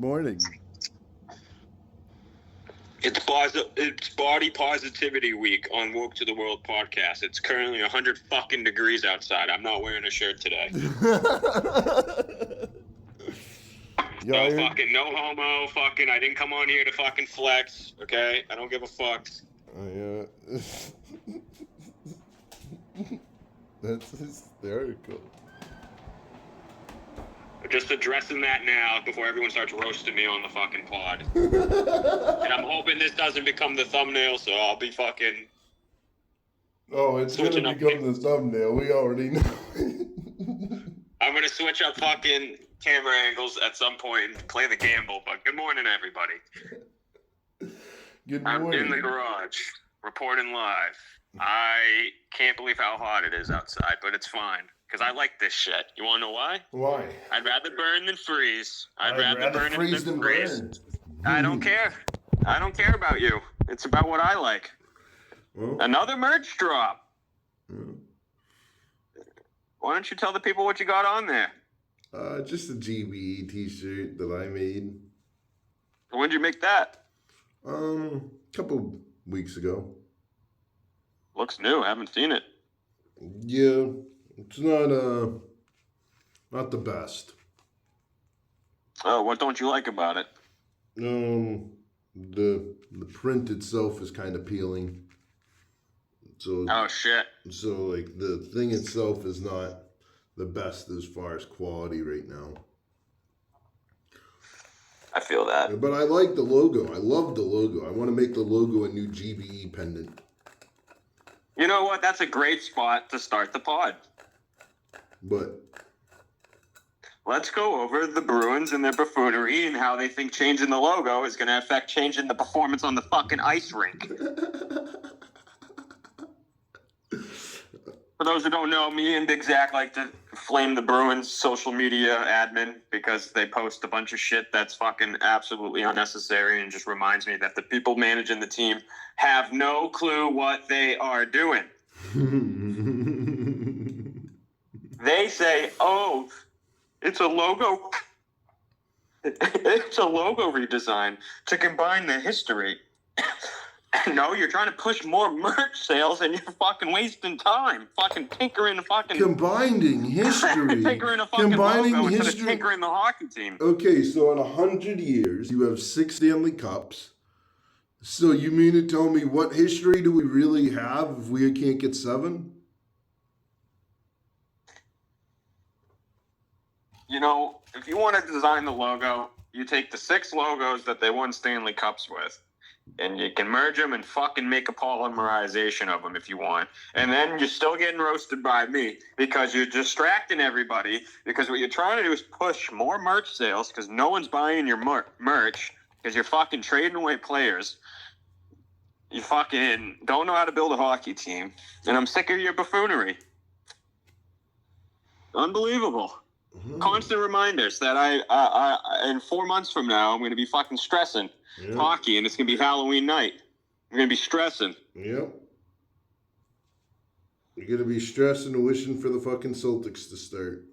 morning. It's Body Positivity Week on Woke to the World podcast. It's currently 100 fucking degrees outside. I'm not wearing a shirt today. No homo, fucking, I didn't come on here to fucking flex, okay? I don't give a fuck. Yeah. That's hysterical. Just addressing that now before everyone starts roasting me on the fucking pod. And I'm hoping this doesn't become the thumbnail, so I'll be fucking... Oh, it's going to become the thumbnail. We already know. I'm going to switch up fucking camera angles at some point and play the gamble, but good morning, everybody. Good morning. I'm in the garage, reporting live. I can't believe how hot it is outside, but it's fine, because I like this shit. You want to know why? Why? I'd rather burn than freeze. I'd rather burn freeze than burn. I don't care. I don't care about you. It's about what I like. Well, another merch drop. Why don't you tell the people what you got on there? Just a GBE t-shirt that I made. When did you make that? Couple weeks ago. Looks new. I haven't seen it. Yeah, it's not the best. Oh, what don't you like about it? The print itself is kind of peeling. So. Oh shit. So like the thing itself is not the best as far as quality right now. I feel that. But I like the logo. I love the logo. I want to make the logo a new GBE pendant. You know what? That's a great spot to start the pod. But let's go over the Bruins and their buffoonery and how they think changing the logo is going to affect changing the performance on the fucking ice rink. For those who don't know, me and Big Zach like to flame the Bruins social media admin because they post a bunch of shit that's fucking absolutely unnecessary and just reminds me that the people managing the team have no clue what they are doing. They say, oh, it's a logo. It's a logo redesign to combine the history. No, you're trying to push more merch sales and you're fucking wasting time. Fucking tinkering fucking... Combining history. Tinkering a fucking logo instead of tinkering the hockey team. Okay, so in 100 years, you have 6 Stanley Cups. So you mean to tell me what history do we really have if we can't get 7? You know, if you want to design the logo, you take the 6 logos that they won Stanley Cups with. And you can merge them and fucking make a polymerization of them if you want. And then you're still getting roasted by me because you're distracting everybody. Because what you're trying to do is push more merch sales because no one's buying your merch because you're fucking trading away players. You fucking don't know how to build a hockey team. And I'm sick of your buffoonery. Unbelievable. Mm-hmm. Constant reminders that I in 4 months from now, I'm going to be fucking stressing. Yep. Hockey, and it's going to be Halloween night. You're going to be stressing. Yep. You're going to be stressing and wishing for the fucking Celtics to start.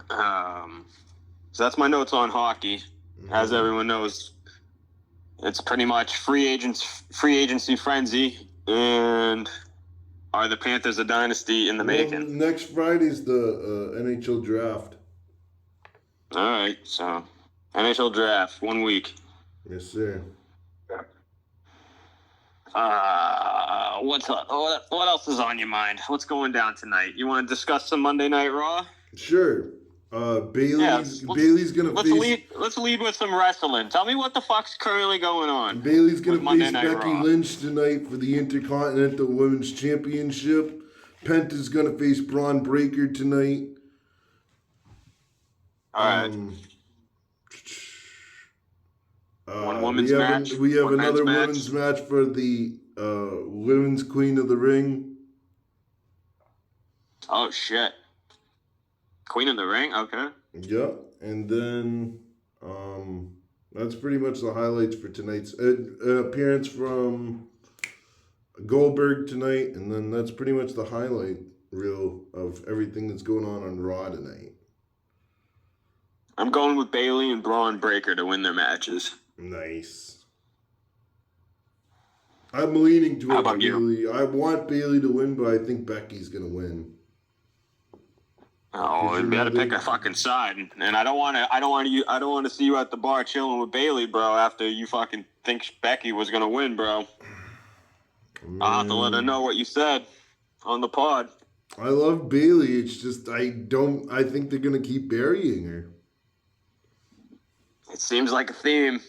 So that's my notes on hockey. Mm-hmm. As everyone knows, it's pretty much free agency frenzy, and are the Panthers a dynasty in the making? Next Friday's the NHL draft. All right, so... NHL draft, 1 week. Yes, sir. What else is on your mind? What's going down tonight? You want to discuss some Monday Night Raw? Sure. Bailey's gonna face. Let's lead with some wrestling. Tell me what the fuck's currently going on. Bailey's gonna face Becky Lynch tonight for the Intercontinental Women's Championship. Penta's gonna face Braun Breaker tonight. All right. One women's match. We have another women's match for the Women's Queen of the Ring. Oh, shit. Queen of the Ring? Okay. Yep. And then that's pretty much the highlights for tonight's appearance from Goldberg tonight. And then that's pretty much the highlight reel of everything that's going on Raw tonight. I'm going with Bailey and Braun Breaker to win their matches. Nice. I'm leaning How towards about you? Bailey. I want Bailey to win, but I think Becky's gonna win. Oh, 'Cause you you know better pick they- a fucking side, and I don't want to see you at the bar chilling with Bailey, bro. After you fucking think Becky was gonna win, bro. I'll have to let her know what you said on the pod. I love Bailey. It's just I think they're gonna keep burying her. It seems like a theme.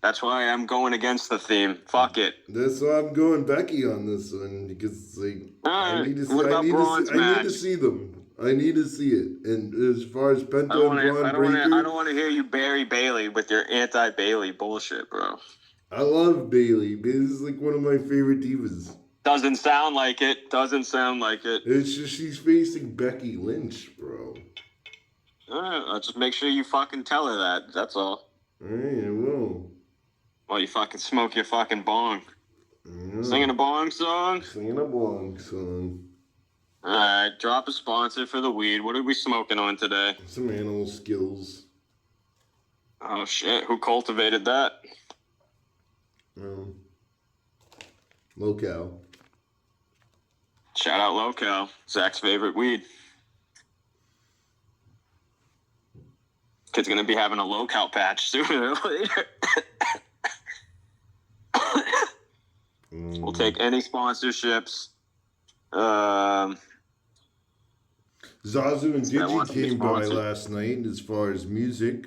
That's why I'm going against the theme. Fuck it. That's why I'm going Becky on this one because like I Alright, need to see. what I about need to Braun's see. I need to match? see them. I need to see it. And as far as Penta I don't and Braun want Breaker, to hear you bury Bailey with your anti-Bailey bullshit, bro. I love Bailey. Bailey's like one of my favorite divas. Doesn't sound like it. Doesn't sound like it. It's just she's facing Becky Lynch, bro. Alright, I'll just make sure you fucking tell her that. That's all. Alright, I will. While you fucking smoke your fucking bong. Yeah. Singing a bong song? Singing a bong song. Alright, drop a sponsor for the weed. What are we smoking on today? Some animal skills. Oh shit, who cultivated that? Locale. Shout out Local, Zach's favorite weed. Kid's gonna be having a Local patch sooner or later. We'll take any sponsorships. Zazu and That Digi wants to be came by sponsored. last night as far as music.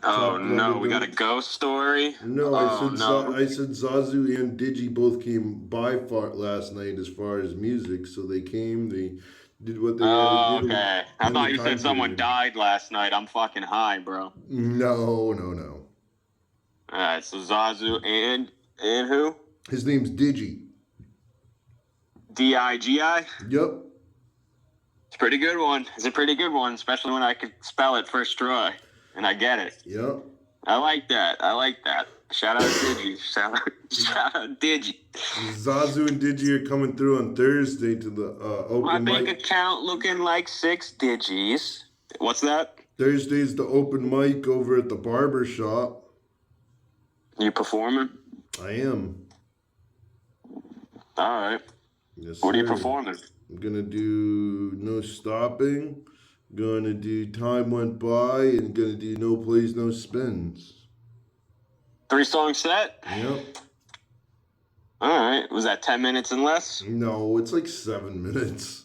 Oh Top no, level we got a dude. ghost story. No, Oh, no. I said Zazu and Digi both came by far last night as far as music. So they came, they did what they Oh, had to do. okay. I in thought the you time said someone period. died last night. I'm fucking high, bro. No. Alright, so Zazu and who? His name's Digi. D-I-G-I? Yep. It's a pretty good one. It's a pretty good one, especially when I could spell it first try. And I get it. Yep. I like that. Shout out Digi. Shout out Digi. Zazu and Digi are coming through on Thursday to the My open bank mic. account looking like 6 digis. What's that? Thursday's the open mic over at the barber shop. You performing? I am. Alright. Yes, What are you sir. performing? I'm gonna do No Stopping. Gonna do Time Went By, and gonna do No Plays, No Spins. 3-song set? Yep. Alright. Was that 10 minutes and less? No, it's like 7 minutes.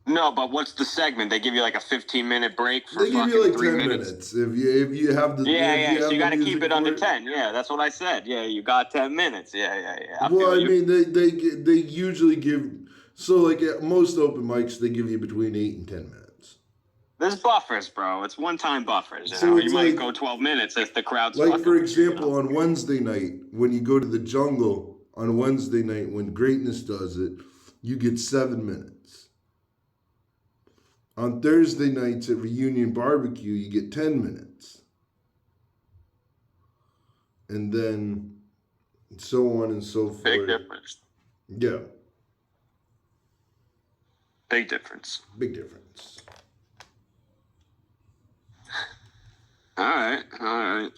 No, but what's the segment? They give you like a 15-minute break for They give fucking you like 3 10 minutes. minutes if you have the So you got to keep music it under for 10. Yeah, that's what I said. Yeah, you got 10 minutes. Yeah. I Well, feel I you. mean, they usually give, so like at most open mics they give you between 8 and 10 minutes. There's buffers, bro. It's one-time buffers. You So know? it's You might like- go 12 minutes if the crowd's Like fucking for with you, example, you know? on Wednesday night when you go to the Jungle on Wednesday night when Greatness does it, you get 7 minutes. On Thursday nights at Reunion Barbecue, you get 10 minutes. And then so on and so forth. Big difference. Yeah, Big difference. big difference. All right.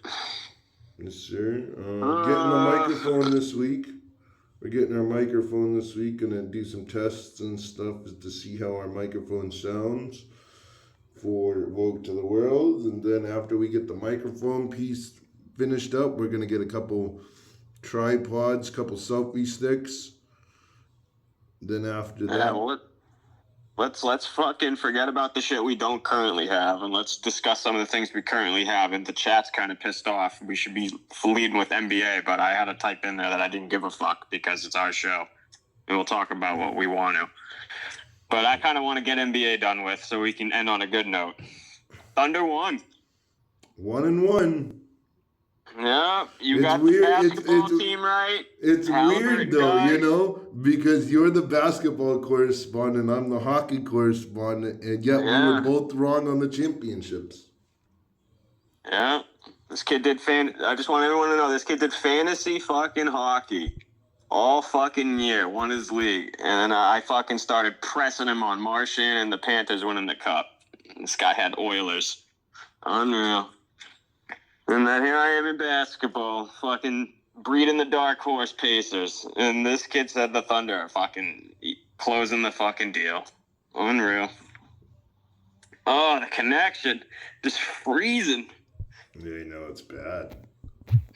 Yes, sir. Getting a microphone this week. We're getting our microphone this week, gonna do some tests and stuff to see how our microphone sounds for Vogue to the World. And then after we get the microphone piece finished up, we're gonna get a couple tripods, couple selfie sticks. Then after Yeah, that, well, let's fucking forget about the shit we don't currently have, and let's discuss some of the things we currently have. And the chat's kind of pissed off. We should be leading with NBA, but I had to type in there that I didn't give a fuck because it's our show, and we'll talk about what we want to. But I kind of want to get NBA done with so we can end on a good note. Thunder won. 1-1. Yeah, you It's got weird. the It's- basketball it's- team right. It's Halliburton weird though, guy. you know, because you're the basketball correspondent, I'm the hockey correspondent, and yet we Yeah. were both wrong on the championships. Yeah, this kid did I just want everyone to know this kid did fantasy fucking hockey all fucking year, won his league, and then I fucking started pressing him on Martian and the Panthers winning the cup. This guy had Oilers. Unreal. And then here I am in basketball, fucking breeding the dark horse Pacers. And this kid said the Thunder are fucking closing the fucking deal. Unreal. Oh, the connection. Just freezing. Yeah, you know, it's bad.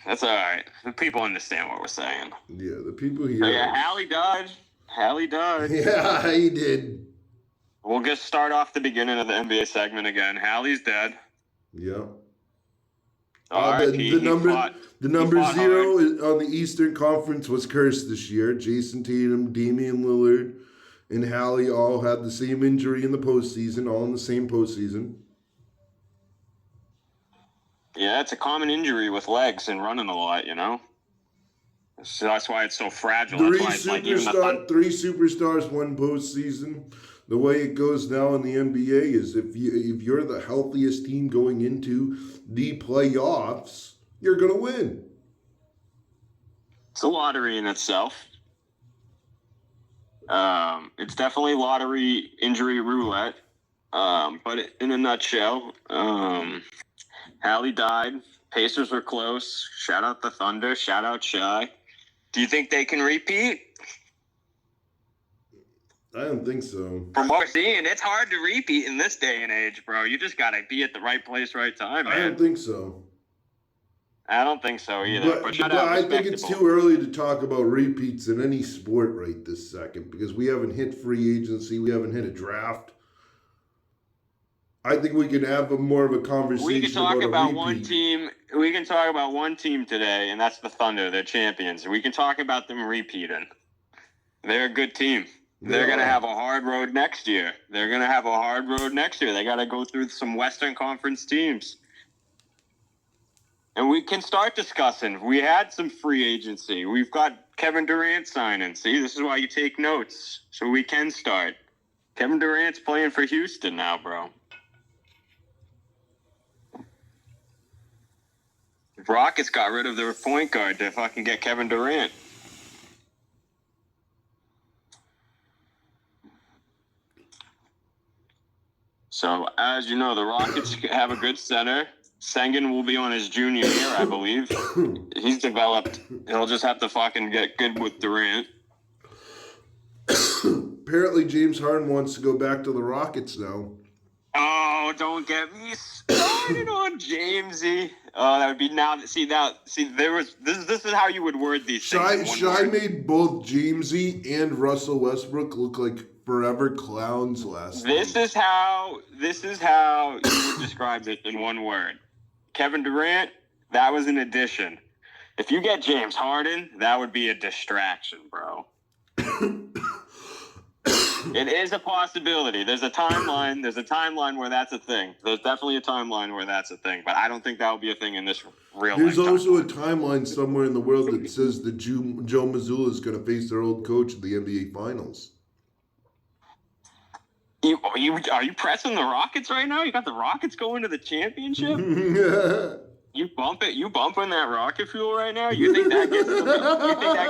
That's all right. The people understand what we're saying. Yeah, the people here. So yeah, Hallie died. Hallie died. Yeah, he did. We'll just start off the beginning of the NBA segment again. Hallie's dead. Yeah. R.I.P. The number fought 0 on the Eastern Conference was cursed this year. Jason Tatum, Damian Lillard, and Hallie all had the same injury in the postseason, all in the same postseason. Yeah, it's a common injury with legs and running a lot, you know? So that's why it's so fragile. Three that's why it's like superstars, one postseason. The way it goes now in the NBA is if you're the healthiest team going into the playoffs, you're going to win. It's a lottery in itself. It's definitely lottery injury roulette. But in a nutshell, Hallie died. Pacers were close. Shout out the Thunder. Shout out Shy. Do you think they can repeat? I don't think so. From what we're seeing, it's hard to repeat in this day and age, bro. You just gotta be at the right place, right time, man. I don't think so. I don't think so either. But I think it's too early to talk about repeats in any sport right this second because we haven't hit free agency. We haven't hit a draft. I think we can have more of a conversation. We can talk about one team. We can talk about one team today, and that's the Thunder. They're champions. We can talk about them repeating. They're a good team. They're going to have a hard road next year. They got to go through some Western Conference teams. And we can start discussing. We had some free agency. We've got Kevin Durant signing. See, this is why you take notes. So we can start. Kevin Durant's playing for Houston now, bro. Rockets got rid of their point guard to fucking get Kevin Durant. So, as you know, the Rockets have a good center. Sengun will be on his junior year, I believe. He's developed. He'll just have to fucking get good with Durant. Apparently, James Harden wants to go back to the Rockets now. Oh, don't get me started on Jamesy. Oh, that would be now. See, there was this is how you would word these things. Shy made both Jamesy and Russell Westbrook look like forever clowns last night. This is how you would describe it in one word. Kevin Durant, that was an addition. If you get James Harden, that would be a distraction, bro. It is a possibility. There's a timeline where that's a thing. There's definitely a timeline where that's a thing. But I don't think that will be a thing in this real life. There's also a timeline somewhere in the world that says that Joe Mazzulla is going to face their old coach in the NBA Finals. Are you pressing the Rockets right now? You got the Rockets going to the championship? You bumping that rocket fuel right now? You think that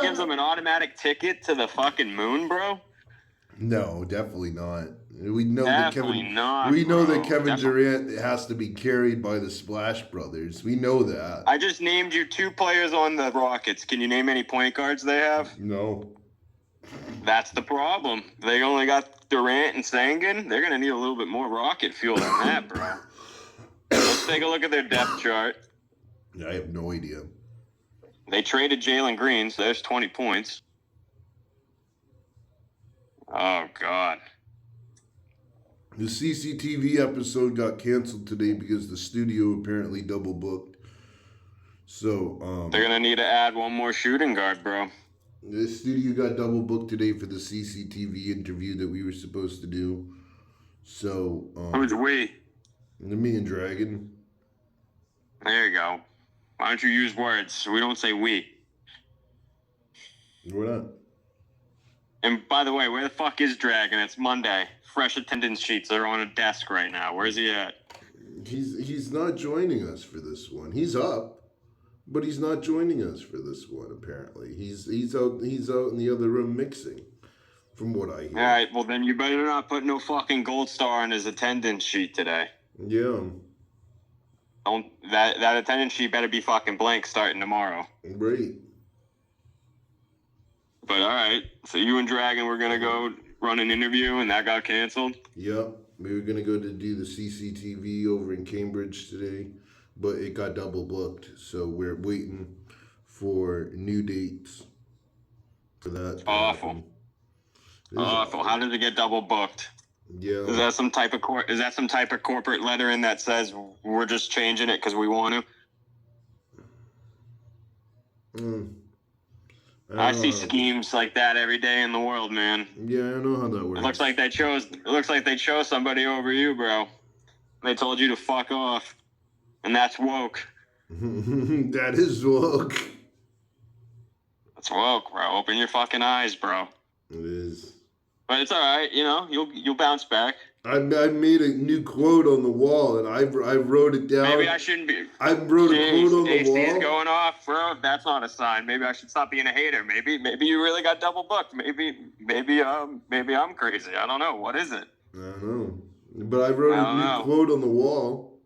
gives them an automatic ticket to the fucking moon, bro? No, definitely not. We know definitely that Kevin Durant has to be carried by the Splash Brothers. We know that. I just named you 2 players on the Rockets. Can you name any point guards they have? No. That's the problem. They only got Durant and Sengun. They're going to need a little bit more rocket fuel than that, bro. Let's take a look at their depth chart. I have no idea. They traded Jalen Green, so there's 20 points. Oh, God. The CCTV episode got canceled today because the studio apparently double booked. So, they're going to need to add one more shooting guard, bro. The studio got double booked today for the CCTV interview that we were supposed to do. So, who's we? Me and Dragon. There you go. Why don't you use words? We don't say we. We're not. And by the way, where the fuck is Dragon? It's Monday. Fresh attendance sheets are on a desk right now. Where's he at? He's not joining us for this one. He's up, but he's not joining us for this one. Apparently, he's out in the other room mixing. from what I hear. All right, well then you better not put no fucking gold star on his attendance sheet today. Yeah. Don't that attendance sheet better be fucking blank starting tomorrow. Right. But all right, so you and Dragon were gonna go run an interview, and that got canceled. Yep. We were gonna go to do the CCTV over in Cambridge today, but it got double booked, so we're waiting for new dates for that. to Awful. happen. Awful. How did it get double booked? Yeah. Is that some type of corporate lettering that says we're just changing it because we want to? I see schemes like that every day in the world, man. Yeah, I know how that works. It looks like they chose somebody over you, bro. They told you to fuck off, and that's woke. That is woke. That's woke, bro. Open your fucking eyes, bro. It is. But it's all right, you know. You'll bounce back. I made a new quote on the wall, and I wrote it down. Maybe I shouldn't be. I wrote a quote on the AC is wall. going off, bro. That's not a sign. Maybe I should stop being a hater. Maybe you really got double booked. Maybe I'm crazy. I don't know. What is it? I don't know. But I wrote a new quote on the wall.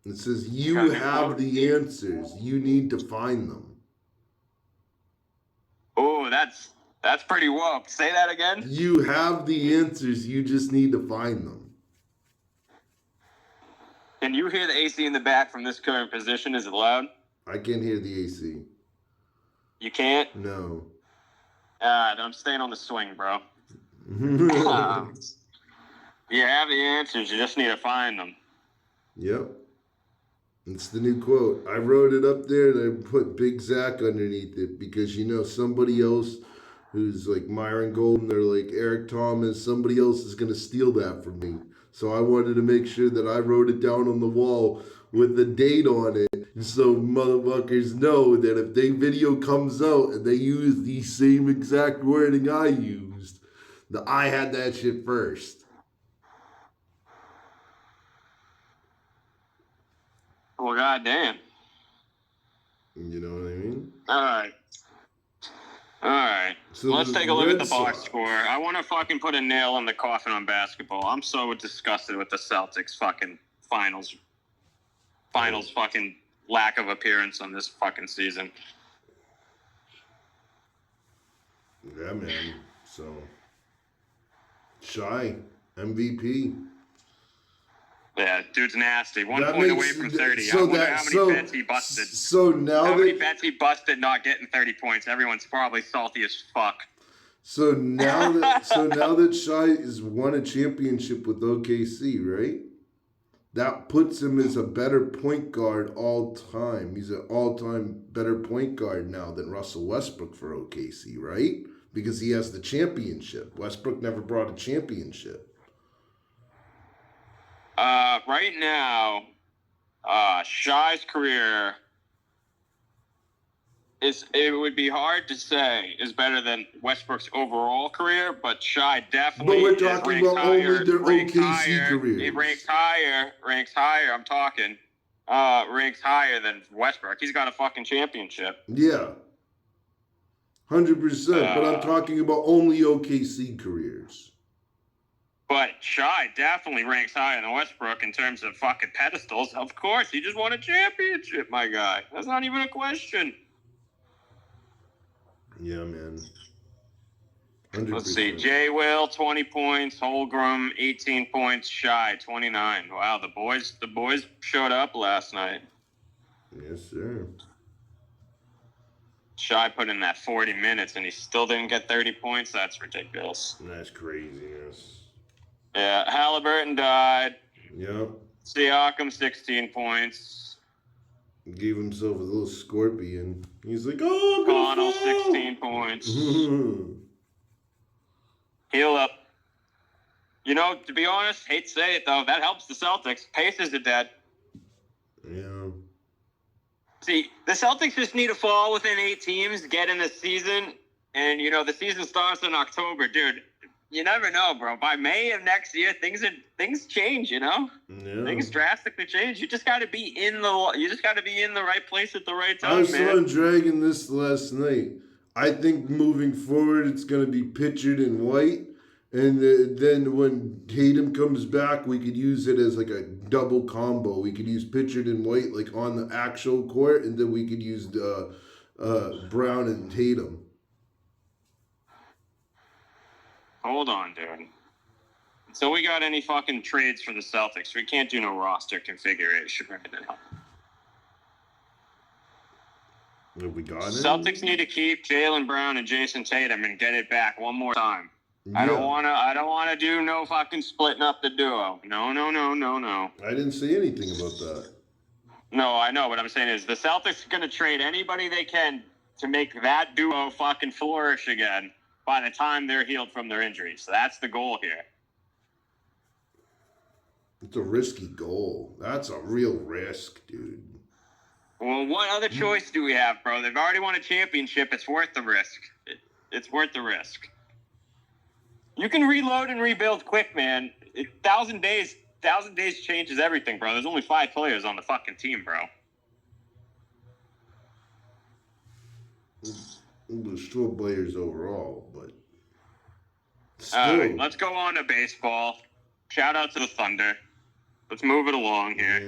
It says, "You have the answers. You need to find them." Oh, that's pretty woke. Say that again. You have the answers. You just need to find them. Can you hear the AC in the back from this current position? Is it loud? I can't hear the AC. You can't? No. I'm staying on the swing, bro. You have the answers. You just need to find them. Yep. It's the new quote. I wrote it up there and I put Big Zach underneath it because, you know, somebody else who's like Myron Golden or like Eric Thomas, somebody else is going to steal that from me. So I wanted to make sure that I wrote it down on the wall with the date on it. So motherfuckers know that if their video comes out and they use the same exact wording I used, that I had that shit first. Well, goddamn. You know what I mean? All right. So let's take a look at the box score. I want to fucking put a nail in the coffin on basketball. I'm so disgusted with the Celtics fucking finals fucking lack of appearance on this fucking season. Yeah, man. So, Shy, MVP. Yeah, dude's nasty. 1 point away from 30. So I wonder how many bets he busted. So now how many bets he busted not getting 30 points? Everyone's probably salty as fuck. So now that Shy has won a championship with OKC, right? That puts him as a better point guard all time. He's an all-time better point guard now than Russell Westbrook for OKC, right? Because he has the championship. Westbrook never brought a championship. Right now, Shy's career it would be hard to say is better than Westbrook's overall career, but Shy definitely. But we're talking about only their OKC careers. He ranks higher. I'm talking. Ranks higher than Westbrook. He's got a fucking championship. Yeah. 100%. But I'm talking about only OKC careers. But Shy definitely ranks higher than Westbrook in terms of fucking pedestals. Of course, he just won a championship, my guy. That's not even a question. Yeah, man. 100%. Let's see. Jay Will, 20 points. Holmgren, 18 points. Shy, 29. Wow, the boys showed up last night. Yes, sir. Shy put in that 40 minutes, and he still didn't get 30 points. That's ridiculous. That's craziness. Yeah, Halliburton died. Yep. Siakam, 16 points. Gave himself a little scorpion. He's like, oh, Connell, 16 points. Heal up. You know, to be honest, hate to say it, though, that helps the Celtics. Pacers are dead. Yeah. See, the Celtics just need to fall within 8 teams, get in the season, and, you know, the season starts in October. Dude, you never know, bro. By May of next year, things change, you know? Yeah. Things drastically change. You just got to be in the right place at the right time, I was man. on Dragon this last night. I think moving forward, it's going to be Pitchard and White. And then when Tatum comes back, we could use it as like a double combo. We could use Pitchard and White like on the actual court, and then we could use Brown and Tatum. Hold on, dude. So we got any fucking trades for the Celtics? We can't do no roster configuration right now. Have we got it? Celtics need to keep Jaylen Brown and Jason Tatum and get it back one more time. Yeah. I don't wanna do no fucking splitting up the duo. No. I didn't say anything about that. No, I know. What I'm saying is the Celtics are gonna trade anybody they can to make that duo fucking flourish again by the time they're healed from their injuries. So that's the goal here. It's a risky goal. That's a real risk, dude. Well, what other choice do we have, bro? They've already won a championship. It's worth the risk. It's worth the risk. You can reload and rebuild quick, man. 1,000 days changes everything, bro. There's only 5 players on the fucking team, bro. There's 12 players overall, but still. All right, let's go on to baseball. Shout out to the Thunder. Let's move it along here.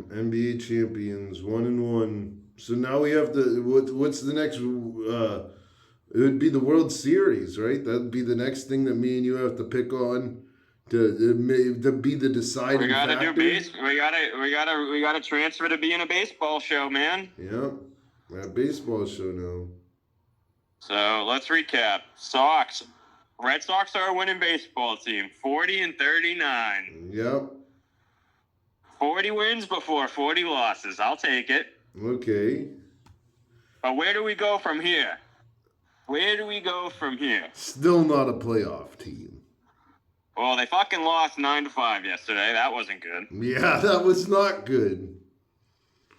NBA champions, 1-1. So now we have to. What's the next? It would be the World Series, right? That'd be the next thing that me and you have to pick on to be the deciding We gotta factor. do base. We gotta transfer to being a baseball show, man. Yeah, we're at baseball show now. So let's recap. Sox. Red Sox are a winning baseball team. 40-39. Yep. 40 wins before 40 losses. I'll take it. Okay. But where do we go from here? Still not a playoff team. Well, they fucking lost 9-5 yesterday. That wasn't good. Yeah, that was not good.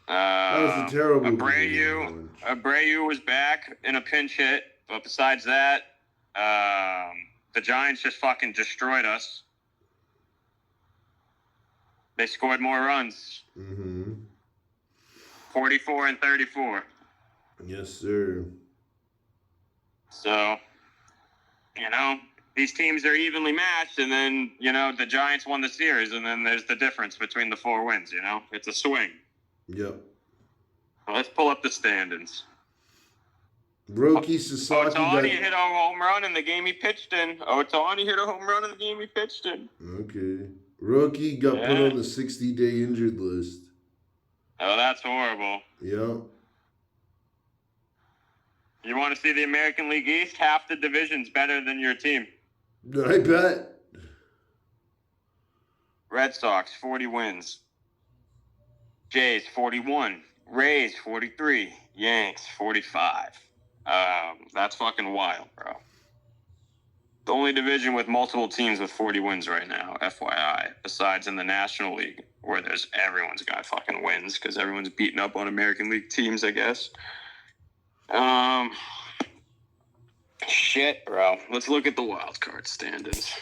That was a terrible game. Abreu was back in a pinch hit. But besides that, the Giants just fucking destroyed us. They scored more runs. 44-34. Yes, sir. So, these teams are evenly matched, and then, the Giants won the series, and then there's the difference between the 4 wins, It's a swing. Yep. Let's pull up the standings. Roki Sasaki Ohtani hit a home run in the game he pitched in. Okay. Roki got put on the 60-day injured list. Oh, that's horrible. Yep. You want to see the American League East? Half the division's better than your team. I bet. Red Sox, 40 wins. Jays, 41. Rays, 43. Yanks, 45. That's fucking wild, bro. The only division with multiple teams with 40 wins right now, FYI, besides in the National League, where everyone's got fucking wins because everyone's beating up on American League teams, I guess. Shit, bro. Let's look at the wild card standings.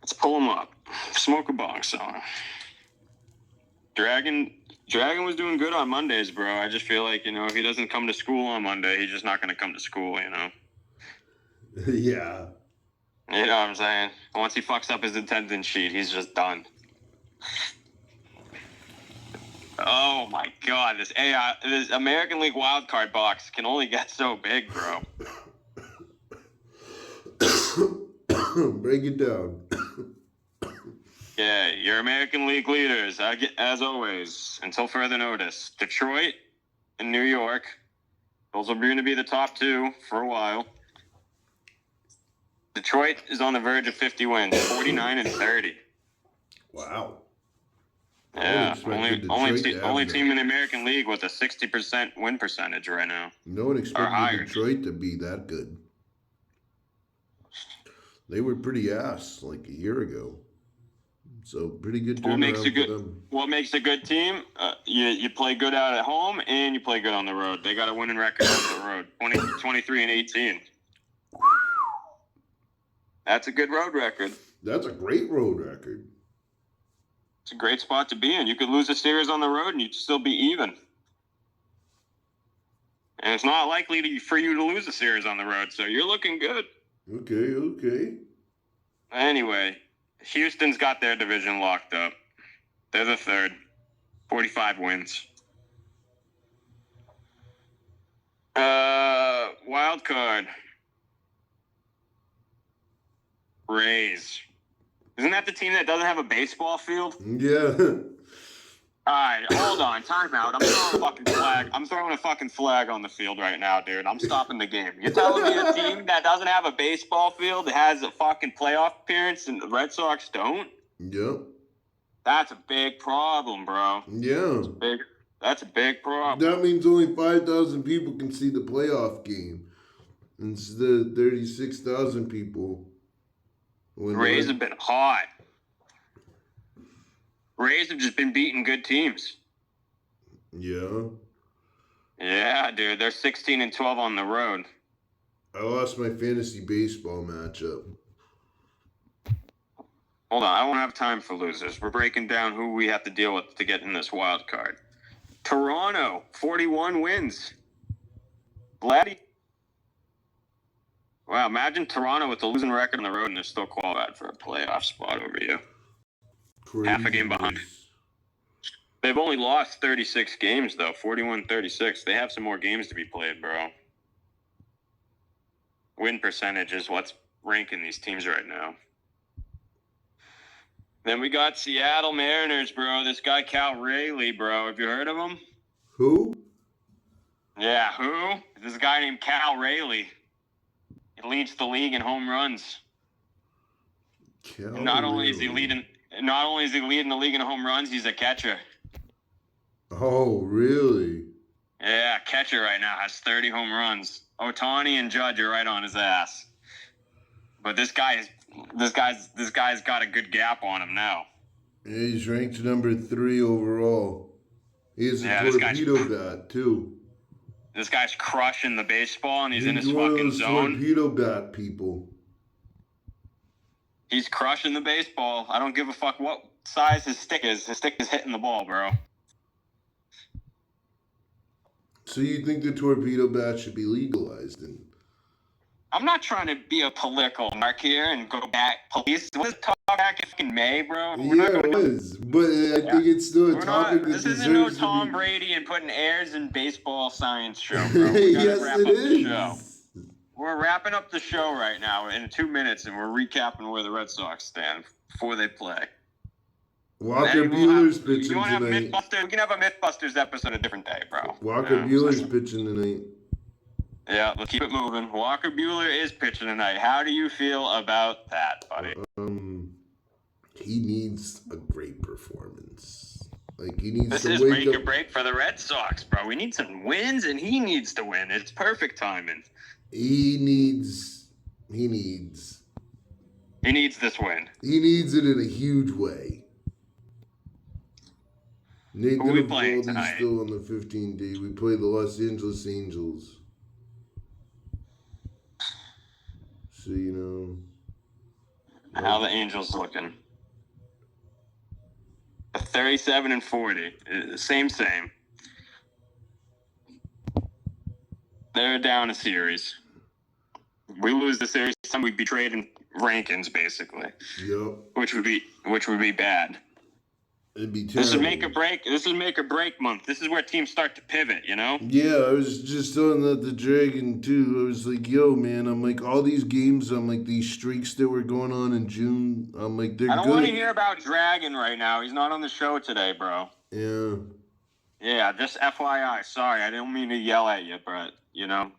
Let's pull them up. Smoke a bong song. Dragon was doing good on Mondays, bro. I just feel like, if he doesn't come to school on Monday, he's just not going to come to school, Yeah. You know what I'm saying? Once he fucks up his attendance sheet, he's just done. Oh my God, this American League wildcard box can only get so big, bro. Break it down. Yeah, your American League leaders, as always, until further notice. Detroit and New York. Those are going to be the top 2 for a while. Detroit is on the verge of 50 wins, 49-30. Wow. Yeah, only team in the American League with a 60% win percentage right now. No one expected Detroit to be that good. They were pretty ass like a year ago. So pretty good turnaround for them. What makes a good team? You play good out at home and you play good on the road. They got a winning record on the road, 23-18. That's a good road record. That's a great road record. It's a great spot to be in. You could lose a series on the road and you'd still be even. And it's not likely for you to lose a series on the road, so you're looking good. Okay. Anyway, Houston's got their division locked up. They're the third. 45 wins. Wild card. Rays. Isn't that the team that doesn't have a baseball field? Yeah. All right, hold on. Time out. I'm throwing a fucking flag. I'm throwing a fucking flag on the field right now, dude. I'm stopping the game. You're telling me a team that doesn't have a baseball field has a fucking playoff appearance and the Red Sox don't? Yep. That's a big problem, bro. Yeah. That's a big problem. That means only 5,000 people can see the playoff game instead of 36,000 people. Rays have been hot. Rays have just been beating good teams. Yeah. Yeah, dude. They're 16-12 on the road. I lost my fantasy baseball matchup. Hold on. I won't have time for losers. We're breaking down who we have to deal with to get in this wild card. Toronto, 41 wins. Vladdy. Wow, imagine Toronto with the losing record on the road and they're still qualified for a playoff spot over you. Half a game behind. They've only lost 36 games, though. 41-36. They have some more games to be played, bro. Win percentage is what's ranking these teams right now. Then we got Seattle Mariners, bro. This guy, Cal Raleigh, bro. Have you heard of him? Who? Yeah, who? This guy named Cal Raleigh. He leads the league in home runs. Not only is he leading the league in home runs, he's a catcher. Oh, really? Yeah, catcher right now has 30 home runs. Ohtani and Judge are right on his ass. But this guy's got a good gap on him now. Yeah, he's ranked number 3 overall. He has a torpedo bat too. This guy's crushing the baseball, and he's in his fucking zone. Torpedo bat people. He's crushing the baseball. I don't give a fuck what size his stick is. His stick is hitting the ball, bro. So you think the torpedo bat should be legalized? I'm not trying to be a political mark here and go back police. Let's talk back in May, bro. It is. But I think it's still a topic that this isn't no Tom Brady and putting airs in baseball science show, bro. Yes, it is. We're wrapping up the show right now in 2 minutes, and we're recapping where the Red Sox stand before they play. Walker Buehler's pitching tonight. We can have a Mythbusters episode a different day, bro. Walker Buehler's pitching tonight. Yeah, let's keep it moving. Walker Buehler is pitching tonight. How do you feel about that, buddy? He needs a great performance. Like, he needs this to is wake make up. or break for the Red Sox, bro. We need some wins, and he needs to win. It's perfect timing. He needs this win. He needs it in a huge way. Nate Who are we playing tonight? Still on the 15-day. We play the Los Angeles Angels. So, you know. How the Angels looking? 37-40. Same. They're down a series. We lose the series, we'd be trading rankings, basically. Yep. Which would be bad. It'd be terrible. This is make or break. This is make or break month. This is where teams start to pivot, you know? Yeah, I was just telling that to Dragon, too. I was like, yo, man, I'm like, all these games, I'm like, these streaks that were going on in June, I'm like, they're good. I don't want to hear about Dragon right now. He's not on the show today, bro. Yeah. Yeah, just FYI. Sorry, I didn't mean to yell at you, but, you know.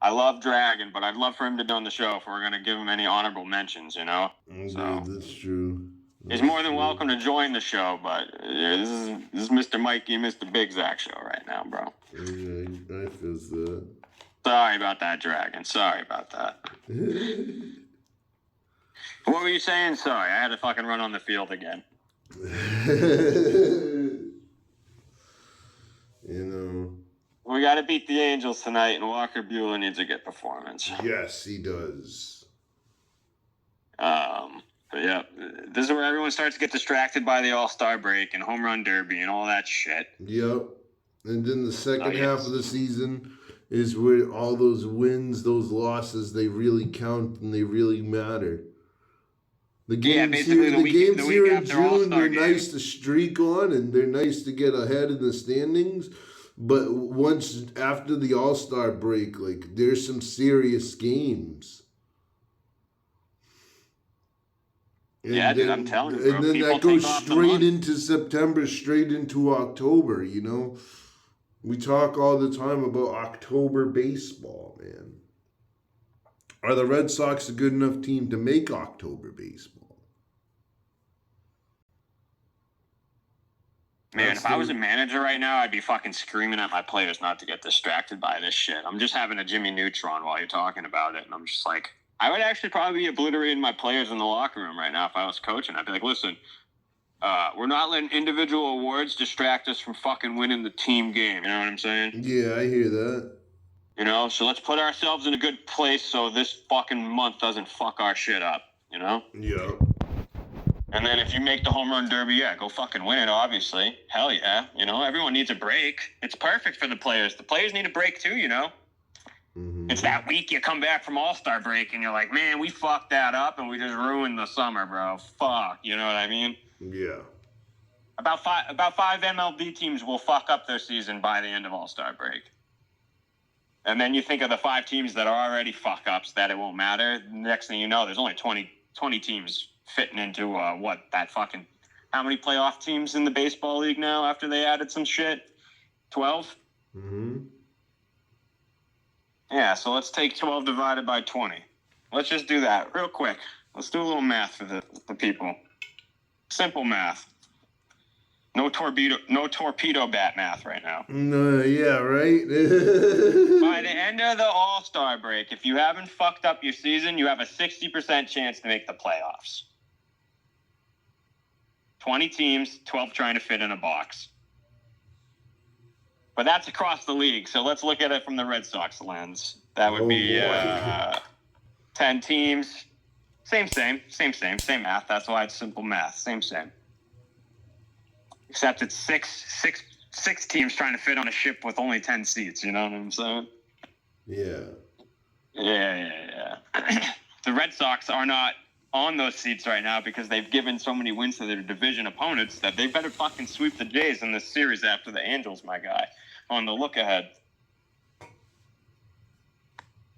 I love Dragon, but I'd love for him to be on the show if we're going to give him any honorable mentions, you know? Okay, so that's true. He's more than welcome to join the show, but yeah, this is Mr. Mikey, Mr. Big Zach show right now, bro. Okay, I feel that. Sorry about that, Dragon. Sorry about that. What were you saying? Sorry, I had to fucking run on the field again. You know. We got to beat the Angels tonight, and Walker Buehler needs a good performance. Yes, he does. But yeah, this is where everyone starts to get distracted by the All-Star break and home run derby and all that shit. Yep. And then the second Oh, half yes. of the season is where all those wins, those losses, they really count and they really matter. The games basically here, the the week games here in after June, All-Star they're game. nice to streak on and they're nice to get ahead in the standings. But once after the All-Star break, like there's some serious games. Yeah, And dude, I'm then telling you, and bro. then People that take goes off the straight month. into September, straight into October, you know. We talk all the time about October baseball, man. Are the Red Sox a good enough team to make October baseball? Man, That's if I was the a manager right now, I'd be fucking screaming at my players not to get distracted by this shit. I'm just having a Jimmy Neutron while you're talking about it, and I'm just like, I would actually probably be obliterating my players in the locker room right now if I was coaching. I'd be like, listen, we're not letting individual awards distract us from fucking winning the team game. You know what I'm saying? Yeah, I hear that. You know, so let's put ourselves in a good place so this fucking month doesn't fuck our shit up. You know? Yeah. And then if you make the home run derby, yeah, go fucking win it, obviously. Hell yeah. You know, everyone needs a break. It's perfect for the players. The players need a break too, you know? Mm-hmm. It's that week you come back from All-Star break and you're like, man, we fucked that up and we just ruined the summer, bro. Fuck. You know what I mean? Yeah. About five MLB teams will fuck up their season by the end of All-Star break. And then you think of the 5 teams that are already fuck-ups that it won't matter. Next thing you know, there's only 20 teams fitting into how many playoff teams in the baseball league now after they added some shit? 12? Mm-hmm. Yeah, so let's take 12 divided by 20. Let's just do that real quick. Let's do a little math for the people. Simple math. No torpedo bat math right now. No, yeah, right? By the end of the All-Star break, if you haven't fucked up your season, you have a 60% chance to make the playoffs. 20 teams, 12 trying to fit in a box. But that's across the league, so let's look at it from the Red Sox lens. That would be 10 teams. Same math. That's why it's simple math. Same. Except it's six teams trying to fit on a ship with only 10 seats. You know what I'm saying? Yeah. Yeah. The Red Sox are not on those seats right now because they've given so many wins to their division opponents that they better fucking sweep the Jays in this series after the Angels, my guy, on the look ahead.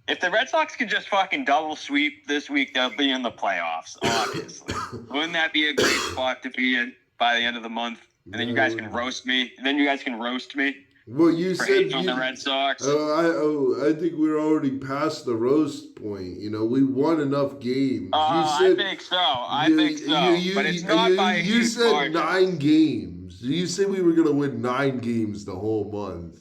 If the Red Sox could just fucking double sweep this week, they'll be in the playoffs, obviously. Wouldn't that be a great spot to be in by the end of the month? And then you guys can roast me. Well, you for said hating on the Red Sox. I think we're already past the roast point. You know, we won enough games. I think so. But it's not by a you huge said margin. 9 games. You said we were gonna win 9 games the whole month,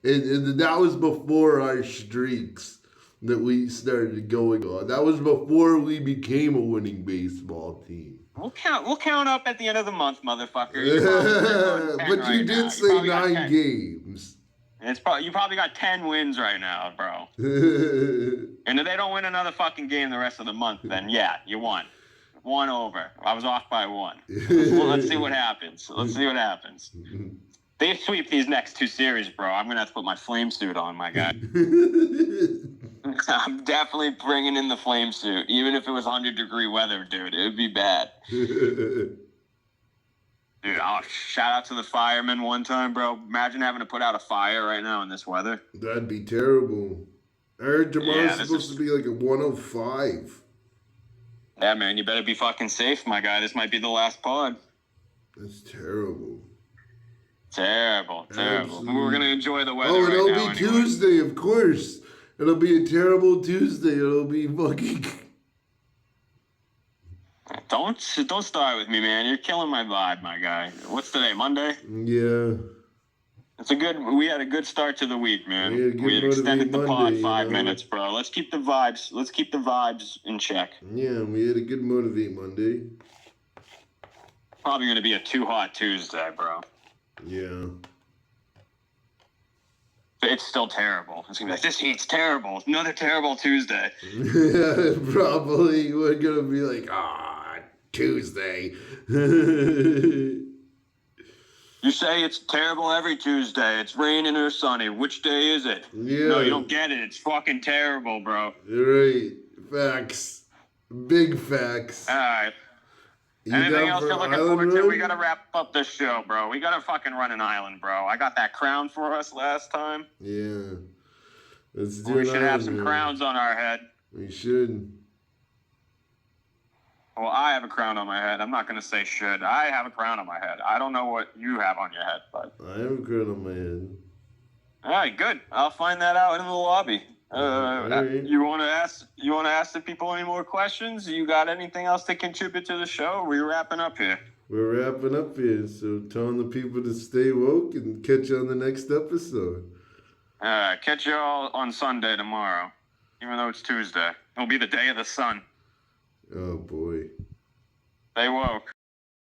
and that was before our streaks that we started going on. That was before we became a winning baseball team. We'll count up at the end of the month, motherfucker. But you did say 9 games. You probably got 10 wins right now, bro. And if they don't win another fucking game the rest of the month, then yeah, you won. 1 over. I was off by 1. Let's see what happens. They sweep these next 2 series, bro. I'm gonna have to put my flame suit on, my guy. I'm definitely bringing in the flame suit, even if it was 100-degree weather, dude. It would be bad. Dude, shout out to the firemen one time, bro. Imagine having to put out a fire right now in this weather. That'd be terrible. I heard tomorrow's supposed to be like a 105. Yeah, man, you better be fucking safe, my guy. This might be the last pod. That's terrible. Terrible. Absolutely. We're going to enjoy the weather and right it'll now be Tuesday, of course. It'll be a terrible Tuesday. It'll be fucking... Don't start with me, man. You're killing my vibe, my guy. What's today, Monday? Yeah. We had a good start to the week, man. We had extended the pod 5 Monday, minutes, bro. Let's keep the vibes in check. Yeah, we had a good Motivate Monday. Probably going to be a too hot Tuesday, bro. Yeah. It's still terrible. It's going to be like, this heat's terrible. Another terrible Tuesday. Yeah, probably we're going to be like, Tuesday. You say it's terrible every Tuesday. It's raining or sunny. Which day is it? Yeah. No, you don't get it. It's fucking terrible, bro. You're right. Facts. Big facts. All right. You Anything down else for you're looking Island forward to? Run? We gotta wrap up this show, bro. We gotta fucking run an island, bro. I got that crown for us last time. Yeah. Let's do We an should have island some run. crowns on our head. We should. Well, I have a crown on my head. I'm not gonna say should. I have a crown on my head. I don't know what you have on your head, but I have a crown on my head. all right, good. I'll find that out in the lobby. Alright. You want to ask the people any more questions? You got anything else to contribute to the show? We're wrapping up here. We're wrapping up here, so telling the people to stay woke and catch you on the next episode. Catch you all on Sunday tomorrow, even though it's Tuesday. It'll be the day of the sun. Oh boy. Stay woke.